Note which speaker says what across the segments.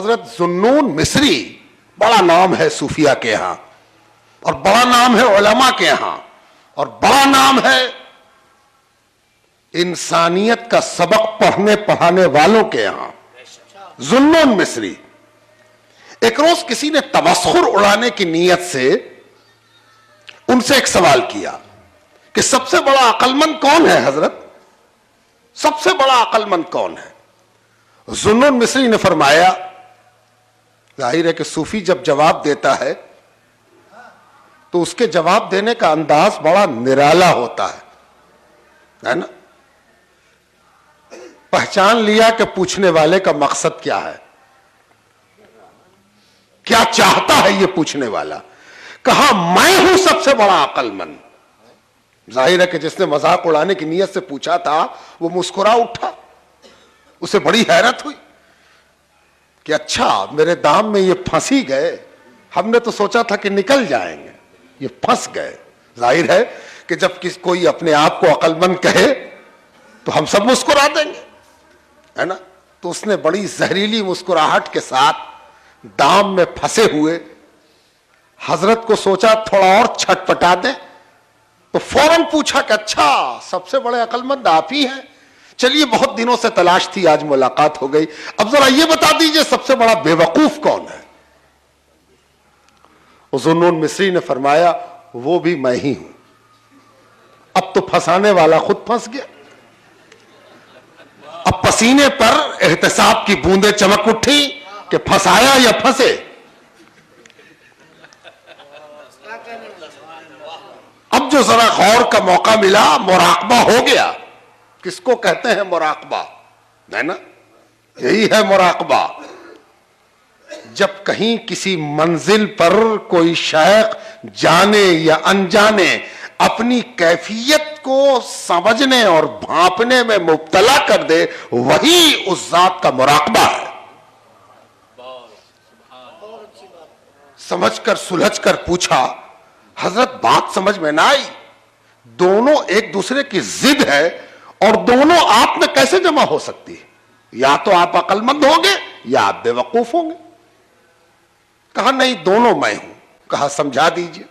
Speaker 1: حضرت ذوالنون مصری بڑا نام ہے صوفیہ کے ہاں، اور بڑا نام ہے علماء کے ہاں، اور بڑا نام ہے انسانیت کا سبق پڑھنے پڑھانے والوں کے ہاں۔ ذوالنون مصری ایک روز کسی نے تمسخر اڑانے کی نیت سے ان سے ایک سوال کیا کہ سب سے بڑا عقل مند کون ہے حضرت؟ سب سے بڑا عقل مند کون ہے؟ ذوالنون مصری نے فرمایا، ظاہر ہے کہ صوفی جب جواب دیتا ہے تو اس کے جواب دینے کا انداز بڑا نرالا ہوتا ہے نا؟ پہچان لیا کہ پوچھنے والے کا مقصد کیا ہے، کیا چاہتا ہے یہ پوچھنے والا۔ کہا میں ہوں سب سے بڑا عقل مند۔ ظاہر ہے کہ جس نے مذاق اڑانے کی نیت سے پوچھا تھا وہ مسکرا اٹھا، اسے بڑی حیرت ہوئی کہ اچھا میرے دام میں یہ پھنسی گئے، ہم نے تو سوچا تھا کہ نکل جائیں گے، یہ پھنس گئے۔ ظاہر ہے کہ جب کوئی اپنے آپ کو عقل مند کہے تو ہم سب مسکرا دیں گے، ہے نا؟ تو اس نے بڑی زہریلی مسکراہٹ کے ساتھ دام میں پھنسے ہوئے حضرت کو سوچا تھوڑا اور چھٹپٹا دیں، تو فوراً پوچھا کہ اچھا سب سے بڑے عقل مند آپ ہی ہیں، چلیے بہت دنوں سے تلاش تھی، آج ملاقات ہو گئی، اب ذرا یہ بتا دیجئے سب سے بڑا بے وقوف کون ہے؟ ذوالنون مصری نے فرمایا وہ بھی میں ہی ہوں۔ اب تو پھنسانے والا خود پھنس گیا، اب پسینے پر احتساب کی بوندیں چمک اٹھی کہ پھنسایا یا پھنسے۔ اب جو ذرا غور کا موقع ملا، مراقبہ ہو گیا۔ کس کو کہتے ہیں مراقبہ؟ ہے نا؟ یہی ہے مراقبہ۔ جب کہیں کسی منزل پر کوئی شیخ جانے یا انجانے اپنی کیفیت کو سمجھنے اور بھانپنے میں مبتلا کر دے، وہی اس ذات کا مراقبہ ہے۔ سمجھ کر سلجھ کر پوچھا، حضرت بات سمجھ میں نہ آئی، دونوں ایک دوسرے کی ضد ہے اور دونوں آپ میں کیسے جمع ہو سکتی ہے؟ یا تو آپ عقل مند ہوں گے یا آپ بے وقوف ہوں گے۔ کہا نہیں، دونوں میں ہوں۔ کہا سمجھا دیجئے۔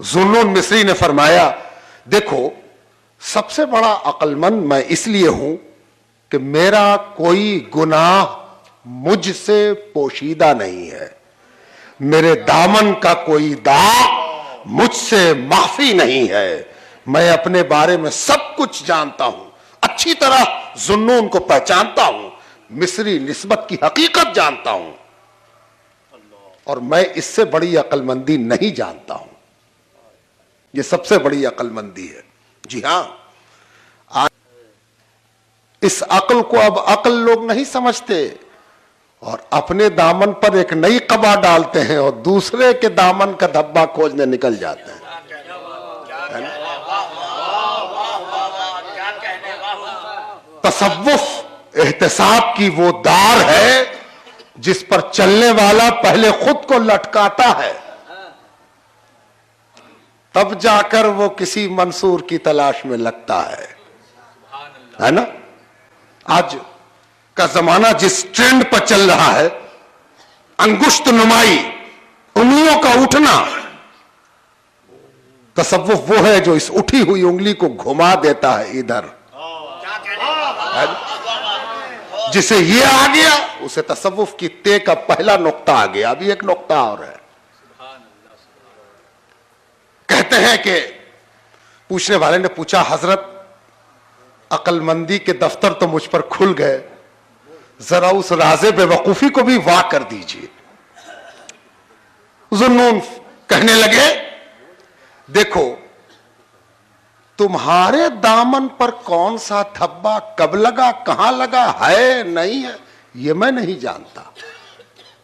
Speaker 1: ذوالنون مصری نے فرمایا دیکھو سب سے بڑا عقل مند میں اس لیے ہوں کہ میرا کوئی گناہ مجھ سے پوشیدہ نہیں ہے، میرے دامن کا کوئی داغ مجھ سے معافی نہیں ہے، میں اپنے بارے میں سب کچھ جانتا ہوں، اچھی طرح ذوالنون کو پہچانتا ہوں، مصری نسبت کی حقیقت جانتا ہوں، اور میں اس سے بڑی عقل مندی نہیں جانتا ہوں۔ یہ سب سے بڑی عقل مندی ہے۔ جی ہاں، اس عقل کو اب عقل لوگ نہیں سمجھتے اور اپنے دامن پر ایک نئی قبا ڈالتے ہیں اور دوسرے کے دامن کا دھبا کھوجنے نکل جاتے ہیں۔ تصوف احتساب کی وہ دار ہے جس پر چلنے والا پہلے خود کو لٹکاتا ہے، تب جا کر وہ کسی منصور کی تلاش میں لگتا ہے نا؟ آج کا زمانہ جس ٹرینڈ پر چل رہا ہے، انگشت نمائی، انگلیوں کا اٹھنا، تصوف وہ ہے جو اس اٹھی ہوئی انگلی کو گھما دیتا ہے ادھر، جسے یہ آ گیا اسے تصوف کی تے کا پہلا نقطہ آ گیا۔ ابھی ایک نقطہ اور ہے۔ کہتے ہیں کہ پوچھنے والے نے پوچھا حضرت عقل مندی کے دفتر تو مجھ پر کھل گئے، ذرا اس راز بے وقوفی کو بھی واہ کر دیجئے۔ ذوالنون کہنے لگے دیکھو تمہارے دامن پر کون سا دھبا کب لگا، کہاں لگا، ہے نہیں ہے، یہ میں نہیں جانتا،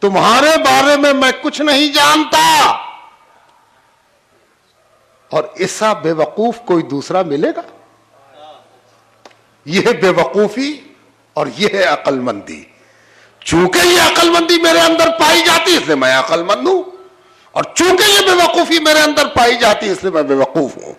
Speaker 1: تمہارے بارے میں میں کچھ نہیں جانتا، اور ایسا بے وقوف کوئی دوسرا ملے گا؟ یہ ہے بے وقوفی اور یہ ہے عقل مندی۔ چونکہ یہ عقل مندی میرے اندر پائی جاتی اس لیے میں عقل مند ہوں، اور چونکہ یہ بے وقوفی میرے اندر پائی جاتی اس لیے میں بے وقوف ہوں۔